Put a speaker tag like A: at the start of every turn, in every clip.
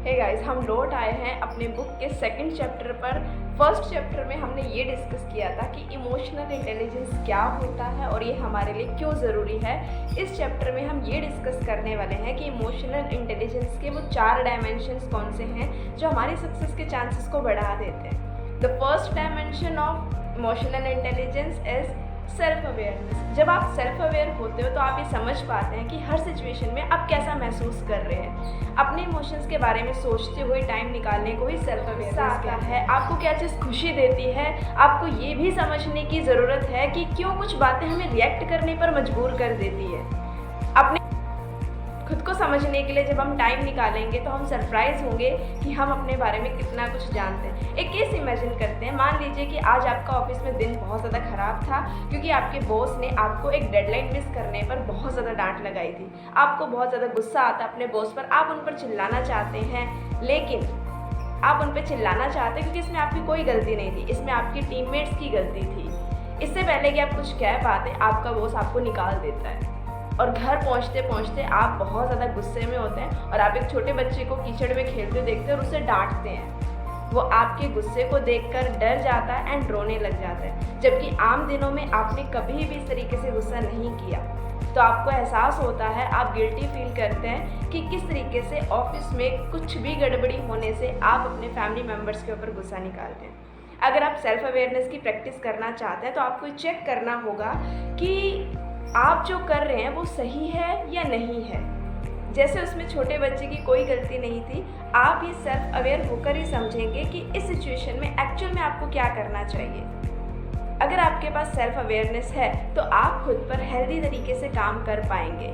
A: Hey guys, हम लौट आए हैं अपने बुक के सेकंड चैप्टर पर। फर्स्ट चैप्टर में हमने ये डिस्कस किया था कि इमोशनल इंटेलिजेंस क्या होता है और ये हमारे लिए क्यों ज़रूरी है। इस चैप्टर में हम ये डिस्कस करने वाले हैं कि इमोशनल इंटेलिजेंस के वो 4 डायमेंशंस कौन से हैं जो हमारी सक्सेस के चांसेस को बढ़ा देते हैं। The first dimension of emotional intelligence is self awareness. जब आप सेल्फ अवेयर होते हो तो आप ये समझ पाते हैं कि हर सिचुएशन में आप कैसा महसूस कर रहे हैं। अपने इमोशंस के बारे में सोचते हुए टाइम निकालने को ही सेल्फ अवेयरनेस क्या है। आपको क्या चीज़ खुशी देती है, आपको ये भी समझने की ज़रूरत है कि क्यों कुछ बातें हमें रिएक्ट करने पर मजबूर कर देती है। अपने खुद को समझने के लिए जब हम टाइम निकालेंगे तो हम सरप्राइज होंगे कि हम अपने बारे में कितना कुछ जानते हैं। एक केस इमेजिन करते हैं। मान लीजिए कि आज आपका ऑफिस में दिन बहुत ज़्यादा ख़राब था क्योंकि आपके बॉस ने आपको एक डेडलाइन मिस करने पर बहुत ज़्यादा डांट लगाई थी। आपको बहुत ज़्यादा गुस्सा आता है अपने बॉस पर, आप उन पर चिल्लाना चाहते हैं, लेकिन आप उन पर चिल्लाना चाहते हैं क्योंकि इसमें आपकी कोई गलती नहीं थी, इसमें आपकी टीममेट्स की गलती थी। इससे पहले कि आप कुछ कह पाते आपका बॉस आपको निकाल देता है और घर पहुंचते पहुंचते आप बहुत ज़्यादा गुस्से में होते हैं और आप एक छोटे बच्चे को कीचड़ में खेलते देखते हैं और उसे डांटते हैं। वो आपके गुस्से को देखकर डर जाता है एंड रोने लग जाता है, जबकि आम दिनों में आपने कभी भी इस तरीके से गुस्सा नहीं किया। तो आपको एहसास होता है, आप गिल्टी फील करते हैं कि किस तरीके से ऑफिस में कुछ भी गड़बड़ी होने से आप अपने फैमिली मेम्बर्स के ऊपर गुस्सा निकालते हैं। अगर आप सेल्फ अवेयरनेस की प्रैक्टिस करना चाहते हैं तो आपको चेक करना होगा कि आप जो कर रहे हैं वो सही है या नहीं है। जैसे उसमें छोटे बच्चे की कोई गलती नहीं थी, आप ये सेल्फ अवेयर होकर ही समझेंगे कि इस सिचुएशन में एक्चुअल में आपको क्या करना चाहिए। अगर आपके पास सेल्फ अवेयरनेस है तो आप खुद पर हेल्दी तरीके से काम कर पाएंगे।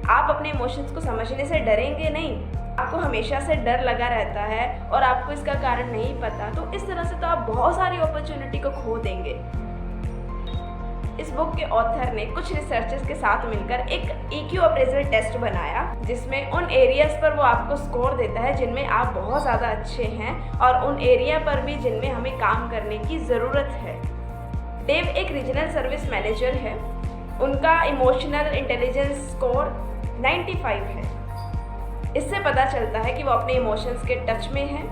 A: आप अपने इमोशंस को समझने से डरेंगे नहीं। आपको हमेशा से डर लगा रहता है और आपको इसका कारण नहीं पता, तो इस तरह से तो आप बहुत सारी अपॉर्चुनिटी को खो देंगे। इस बुक के ऑथर ने कुछ रिसर्चर्स के साथ मिलकर एक EQ अप्रेजल टेस्ट बनाया, जिसमें उन एरियाज पर वो आपको स्कोर देता है जिनमें आप बहुत ज़्यादा अच्छे हैं और उन एरिया पर भी जिनमें हमें काम करने की ज़रूरत है। डेव एक रीजनल सर्विस मैनेजर है। उनका इमोशनल इंटेलिजेंस स्कोर 95 है। इससे पता चलता है कि वो अपने इमोशंस के टच में है।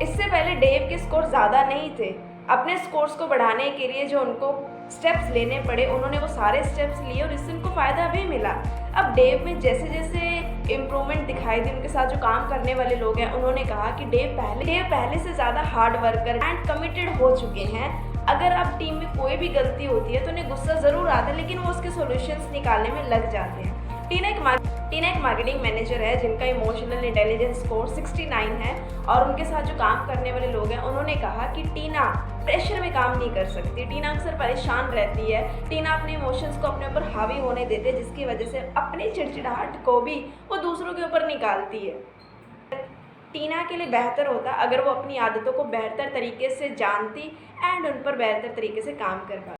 A: इससे पहले डेव के स्कोर ज़्यादा नहीं थे। अपने स्कोर्स को बढ़ाने के लिए जो उनको स्टेप्स लेने पड़े, उन्होंने वो सारे स्टेप्स लिए और इससे उनको फ़ायदा भी मिला। अब डेव में जैसे जैसे इम्प्रूवमेंट दिखाई दी, उनके साथ जो काम करने वाले लोग हैं उन्होंने कहा कि डेव पहले से ज़्यादा हार्ड वर्कर एंड कमिटेड हो चुके हैं। अगर अब टीम में कोई भी गलती होती है तो उन्हें गुस्सा ज़रूर आता है, लेकिन वो उसके सोल्यूशंस निकालने में लग जाते हैं। टीना एक मार्केटिंग मैनेजर है जिनका इमोशनल इंटेलिजेंस स्कोर 69 है और उनके साथ जो काम करने वाले लोग हैं उन्होंने कहा कि टीना प्रेशर में काम नहीं कर सकती। टीना अक्सर परेशान रहती है। टीना अपने इमोशंस को अपने ऊपर हावी होने देते हैं, जिसकी वजह से अपनी चिड़चिड़ाहट को भी वो दूसरों के ऊपर निकालती है। टीना के लिए बेहतर होता अगर वो अपनी आदतों को बेहतर तरीके से जानती एंड उन पर बेहतर तरीके से काम कर पाती।